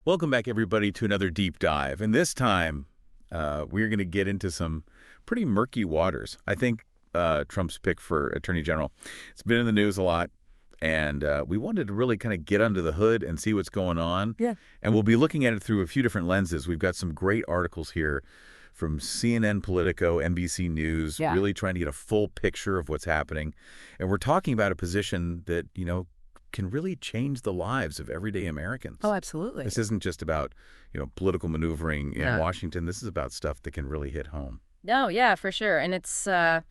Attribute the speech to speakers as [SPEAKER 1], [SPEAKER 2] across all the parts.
[SPEAKER 1] Welcome back, everybody, to another deep dive. And this time, we're going to get into some pretty murky waters. I think Trump's pick for Attorney General, it's been in the news a lot, and we wanted to really kind of get under the hood and see what's going on.
[SPEAKER 2] Yeah.
[SPEAKER 1] And we'll be looking at it through a few different lenses. We've got some great articles here from CNN, Politico, NBC News,
[SPEAKER 2] Yeah.
[SPEAKER 1] really trying to get a full picture of what's happening. And we're talking about a position that, can really change the lives of everyday Americans.
[SPEAKER 2] Oh, absolutely.
[SPEAKER 1] This isn't just about, political maneuvering in
[SPEAKER 2] No.
[SPEAKER 1] Washington. This is about stuff that can really hit home.
[SPEAKER 2] No, yeah, for sure. And it's, I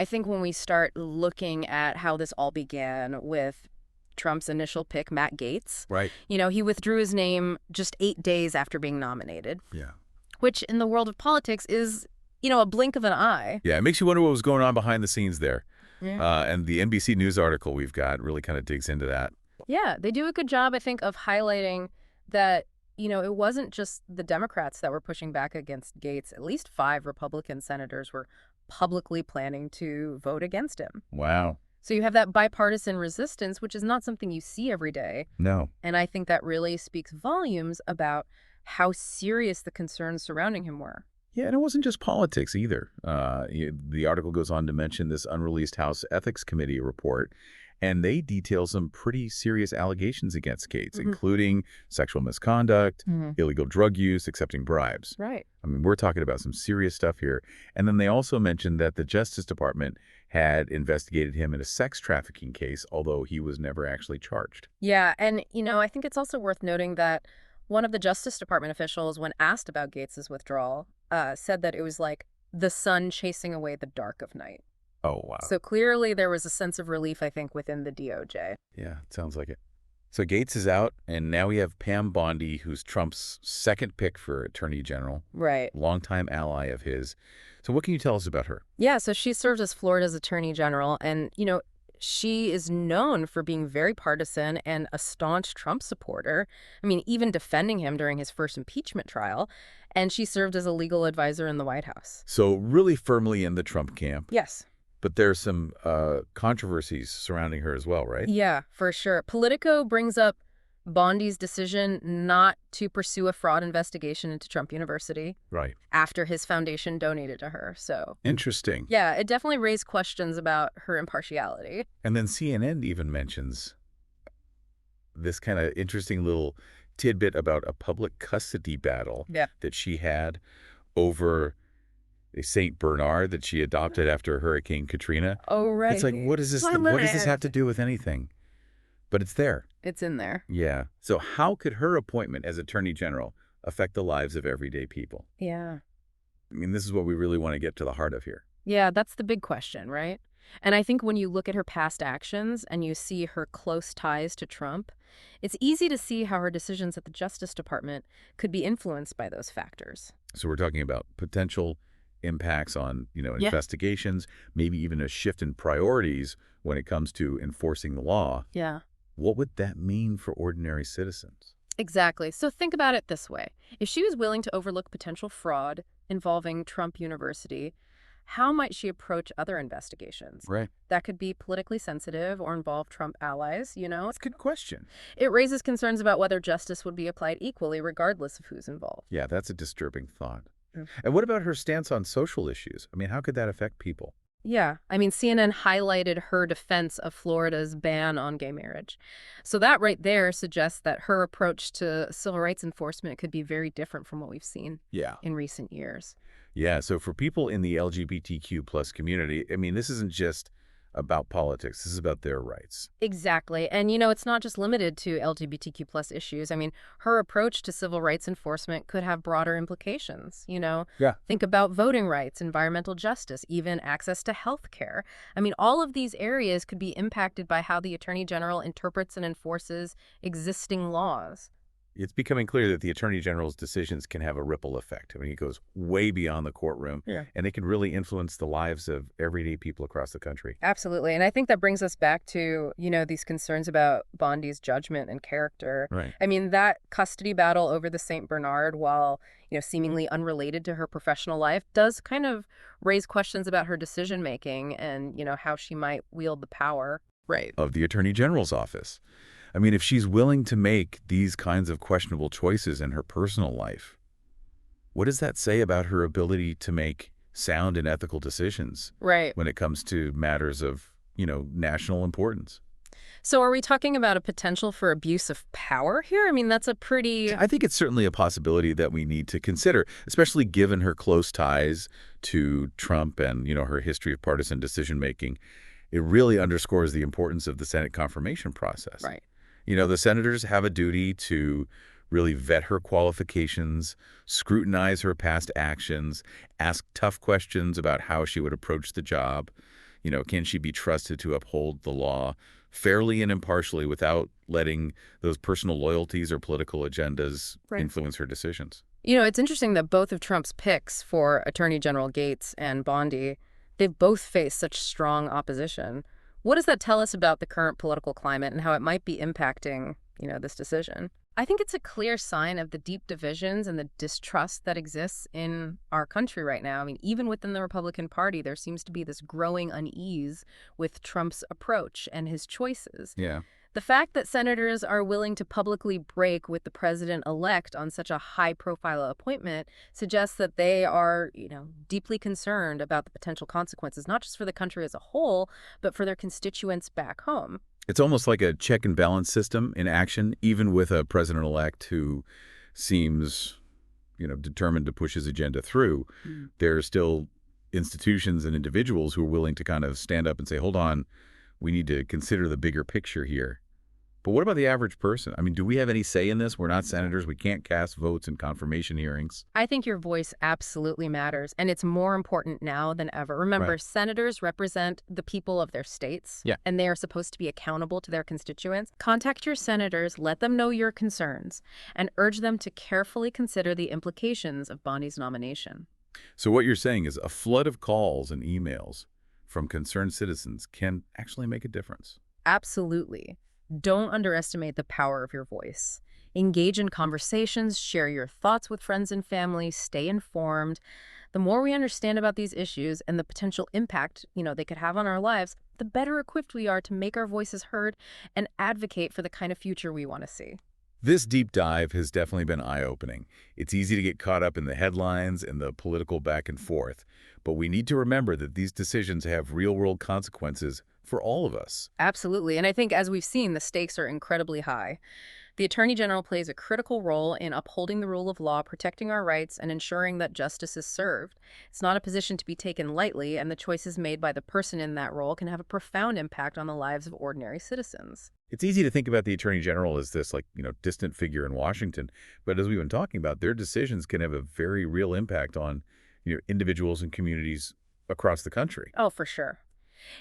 [SPEAKER 2] think when we start looking at how this all began with Trump's initial pick, Matt Gaetz,
[SPEAKER 1] Right.
[SPEAKER 2] he withdrew his name just 8 days after being nominated,
[SPEAKER 1] Yeah.
[SPEAKER 2] which in the world of politics is, a blink of an eye.
[SPEAKER 1] Yeah, it makes you wonder what was going on behind the scenes there.
[SPEAKER 2] Yeah.
[SPEAKER 1] And the NBC News article we've got really kind of digs into that.
[SPEAKER 2] Yeah, they do a good job, I think, of highlighting that, it wasn't just the Democrats that were pushing back against Gaetz. At least 5 Republican senators were publicly planning to vote against him.
[SPEAKER 1] Wow.
[SPEAKER 2] So you have that bipartisan resistance, which is not something you see every day.
[SPEAKER 1] No.
[SPEAKER 2] And I think that really speaks volumes about how serious the concerns surrounding him were.
[SPEAKER 1] Yeah, and it wasn't just politics either. The article goes on to mention this unreleased House Ethics Committee report, and they detail some pretty serious allegations against Gaetz, including sexual misconduct, illegal drug use, accepting bribes.
[SPEAKER 2] Right.
[SPEAKER 1] I mean, we're talking about some serious stuff here. And then they also mentioned that the Justice Department had investigated him in a sex trafficking case, although he was never actually charged.
[SPEAKER 2] Yeah, and, I think it's also worth noting that one of the Justice Department officials, when asked about Gaetz's withdrawal, said that it was like the sun chasing away the dark of night.
[SPEAKER 1] Oh, wow.
[SPEAKER 2] So clearly there was a sense of relief, I think, within the DOJ.
[SPEAKER 1] Yeah, it sounds like it. So Gaetz is out, and now we have Pam Bondi, who's Trump's second pick for Attorney General,
[SPEAKER 2] Right.
[SPEAKER 1] longtime ally of his. So what can you tell us about her?
[SPEAKER 2] Yeah, so she served as Florida's Attorney General, and, she is known for being very partisan and a staunch Trump supporter. I mean, even defending him during his first impeachment trial. And she served as a legal advisor in the White House.
[SPEAKER 1] So really firmly in the Trump camp,
[SPEAKER 2] Yes.
[SPEAKER 1] but there's some controversies surrounding her as well, right?
[SPEAKER 2] Yeah, for sure. Politico brings up Bondi's decision not to pursue a fraud investigation into Trump University
[SPEAKER 1] Right.
[SPEAKER 2] after his foundation donated to her. So,
[SPEAKER 1] Interesting.
[SPEAKER 2] yeah, it definitely raised questions about her impartiality.
[SPEAKER 1] And then CNN even mentions this kind of interesting little tidbit about a public custody battle
[SPEAKER 2] Yeah.
[SPEAKER 1] that she had over a St. Bernard that she adopted after Hurricane Katrina.
[SPEAKER 2] Oh, right.
[SPEAKER 1] It's like, what does this have to do with anything? But it's there.
[SPEAKER 2] It's in there.
[SPEAKER 1] Yeah. So how could her appointment as Attorney General affect the lives of everyday people?
[SPEAKER 2] Yeah.
[SPEAKER 1] I mean, this is what we really want to get to the heart of here.
[SPEAKER 2] Yeah, that's the big question, right? And I think when you look at her past actions and you see her close ties to Trump, it's easy to see how her decisions at the Justice Department could be influenced by those factors.
[SPEAKER 1] So we're talking about potential impacts on, investigations, maybe even a shift in priorities when it comes to enforcing the law.
[SPEAKER 2] Yeah.
[SPEAKER 1] What would that mean for ordinary citizens?
[SPEAKER 2] Exactly. So think about it this way. If she was willing to overlook potential fraud involving Trump University, how might she approach other investigations?
[SPEAKER 1] Right.
[SPEAKER 2] That could be politically sensitive or involve Trump allies,
[SPEAKER 1] That's a good question.
[SPEAKER 2] It raises concerns about whether justice would be applied equally regardless of who's involved.
[SPEAKER 1] Yeah, that's a disturbing thought.
[SPEAKER 2] Mm.
[SPEAKER 1] And what about her stance on social issues? I mean, how could that affect people?
[SPEAKER 2] Yeah. I mean, CNN highlighted her defense of Florida's ban on gay marriage. So that right there suggests that her approach to civil rights enforcement could be very different from what we've seen
[SPEAKER 1] Yeah.
[SPEAKER 2] in recent years.
[SPEAKER 1] Yeah, so for people in the LGBTQ plus community, I mean, this isn't just about politics. This is about their rights.
[SPEAKER 2] Exactly. And, it's not just limited to LGBTQ plus issues. I mean, her approach to civil rights enforcement could have broader implications,
[SPEAKER 1] Yeah.
[SPEAKER 2] Think about voting rights, environmental justice, even access to health care. I mean, all of these areas could be impacted by how the Attorney General interprets and enforces existing laws.
[SPEAKER 1] It's becoming clear that the Attorney General's decisions can have a ripple effect. I mean, it goes way beyond the courtroom, and it can really influence the lives of everyday people across the country.
[SPEAKER 2] Absolutely. And I think that brings us back to, these concerns about Bondi's judgment and character.
[SPEAKER 1] Right.
[SPEAKER 2] I mean, that custody battle over the St. Bernard, while, seemingly unrelated to her professional life, does kind of raise questions about her decision-making and, how she might wield the power.
[SPEAKER 1] Of the Attorney General's office. I mean, if she's willing to make these kinds of questionable choices in her personal life, what does that say about her ability to make sound and ethical decisions
[SPEAKER 2] Right.
[SPEAKER 1] when it comes to matters of, national importance?
[SPEAKER 2] So are we talking about a potential for abuse of power here? I mean, that's a pretty.
[SPEAKER 1] I think it's certainly a possibility that we need to consider, especially given her close ties to Trump and, her history of partisan decision-making. It really underscores the importance of the Senate confirmation process.
[SPEAKER 2] Right.
[SPEAKER 1] The senators have a duty to really vet her qualifications, scrutinize her past actions, ask tough questions about how she would approach the job. Can she be trusted to uphold the law fairly and impartially without letting those personal loyalties or political agendas
[SPEAKER 2] Right.
[SPEAKER 1] influence her decisions?
[SPEAKER 2] It's interesting that both of Trump's picks for Attorney General Gates and Bondi, they've both faced such strong opposition. What does that tell us about the current political climate and how it might be impacting, this decision? I think it's a clear sign of the deep divisions and the distrust that exists in our country right now. I mean, even within the Republican Party, there seems to be this growing unease with Trump's approach and his choices.
[SPEAKER 1] Yeah.
[SPEAKER 2] The fact that senators are willing to publicly break with the president-elect on such a high-profile appointment suggests that they are, deeply concerned about the potential consequences, not just for the country as a whole, but for their constituents back home.
[SPEAKER 1] It's almost like a check and balance system in action, even with a president-elect who seems, determined to push his agenda through. There are still institutions and individuals who are willing to kind of stand up and say, hold on, we need to consider the bigger picture here. But what about the average person? I mean, do we have any say in this? We're not senators. We can't cast votes in confirmation hearings.
[SPEAKER 2] I think your voice absolutely matters, and it's more important now than ever. Remember,
[SPEAKER 1] Right.
[SPEAKER 2] senators represent the people of their states,
[SPEAKER 1] Yeah.
[SPEAKER 2] and they are supposed to be accountable to their constituents. Contact your senators, let them know your concerns, and urge them to carefully consider the implications of Bondi's nomination.
[SPEAKER 1] So what you're saying is a flood of calls and emails from concerned citizens can actually make a difference.
[SPEAKER 2] Absolutely. Don't underestimate the power of your voice. Engage in conversations, share your thoughts with friends and family, stay informed. The more we understand about these issues and the potential impact, they could have on our lives, the better equipped we are to make our voices heard and advocate for the kind of future we want to see.
[SPEAKER 1] This deep dive has definitely been eye-opening. It's easy to get caught up in the headlines and the political back and forth, but we need to remember that these decisions have real-world consequences for all of us.
[SPEAKER 2] Absolutely. And I think, as we've seen, the stakes are incredibly high. The Attorney General plays a critical role in upholding the rule of law, protecting our rights, and ensuring that justice is served. It's not a position to be taken lightly, and the choices made by the person in that role can have a profound impact on the lives of ordinary citizens.
[SPEAKER 1] It's easy to think about the Attorney General as this, distant figure in Washington, but as we've been talking about, their decisions can have a very real impact on, individuals and communities across the country.
[SPEAKER 2] Oh, for sure.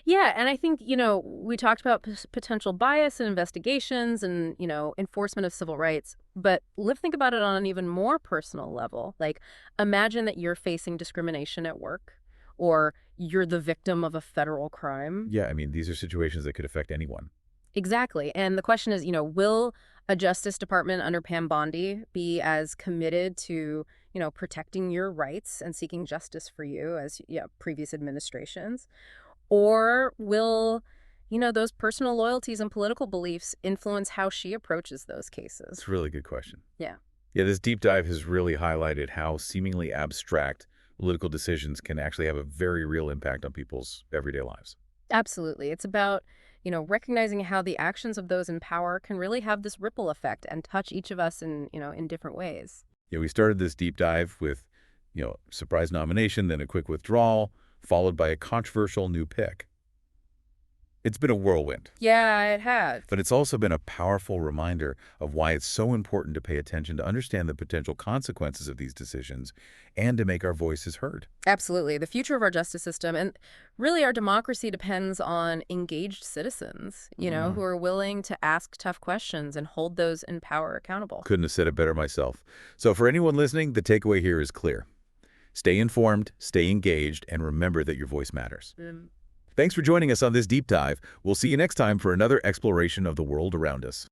[SPEAKER 2] Yeah, and I think, we talked about potential bias in investigations and, enforcement of civil rights, but think about it on an even more personal level. Like, imagine that you're facing discrimination at work, or you're the victim of a federal crime.
[SPEAKER 1] Yeah, I mean, these are situations that could affect anyone.
[SPEAKER 2] Exactly. And the question is, will a Justice Department under Pam Bondi be as committed to, protecting your rights and seeking justice for you as previous administrations? Or will, those personal loyalties and political beliefs influence how she approaches those cases?
[SPEAKER 1] It's a really good question.
[SPEAKER 2] Yeah,
[SPEAKER 1] Yeah, this deep dive has really highlighted how seemingly abstract political decisions can actually have a very real impact on people's everyday lives.
[SPEAKER 2] absolutely. It's about, recognizing how the actions of those in power can really have this ripple effect and touch each of us in different ways.
[SPEAKER 1] Yeah, we started this deep dive with, surprise nomination, then a quick withdrawal, followed by a controversial new pick. It's been a whirlwind,
[SPEAKER 2] Yeah, it has.
[SPEAKER 1] but it's also been a powerful reminder of why it's so important to pay attention to understand the potential consequences of these decisions and to make our voices heard.
[SPEAKER 2] Absolutely. The future of our justice system and really our democracy depends on engaged citizens, who are willing to ask tough questions and hold those in power accountable.
[SPEAKER 1] Couldn't have said it better myself. So for anyone listening, the takeaway here is clear. Stay informed, stay engaged, and remember that your voice matters. Thanks for joining us on this deep dive. We'll see you next time for another exploration of the world around us.